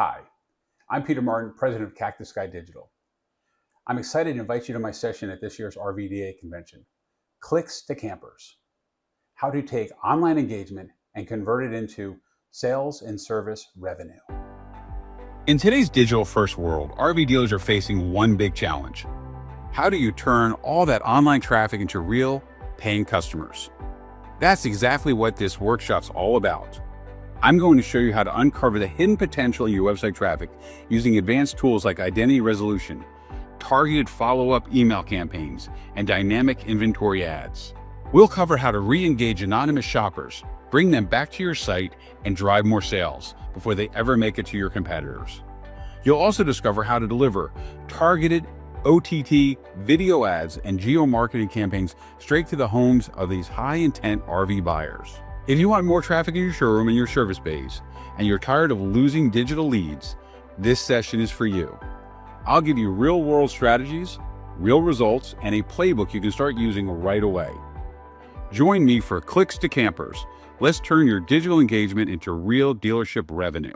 Hi, I'm Peter Martin, president of Cactus Sky Digital. I'm excited to invite you to my session at this year's RVDA convention, Clicks to Campers, how to take online engagement and convert it into sales and service revenue. In today's digital-first world, RV dealers are facing one big challenge. How do you turn all that online traffic into real, paying customers? That's exactly what this workshop's all about. I'm going to show you how to uncover the hidden potential in your website traffic using advanced tools like identity resolution, targeted follow-up email campaigns, and dynamic inventory ads. We'll cover how to re-engage anonymous shoppers, bring them back to your site, and drive more sales before they ever make it to your competitors. You'll also discover how to deliver targeted OTT video ads and geo-marketing campaigns straight to the homes of these high-intent RV buyers. If you want more traffic in your showroom and your service bays, and you're tired of losing digital leads, this session is for you. I'll give you real-world strategies, real results, and a playbook you can start using right away. Join me for Clicks to Campers. Let's turn your digital engagement into real dealership revenue.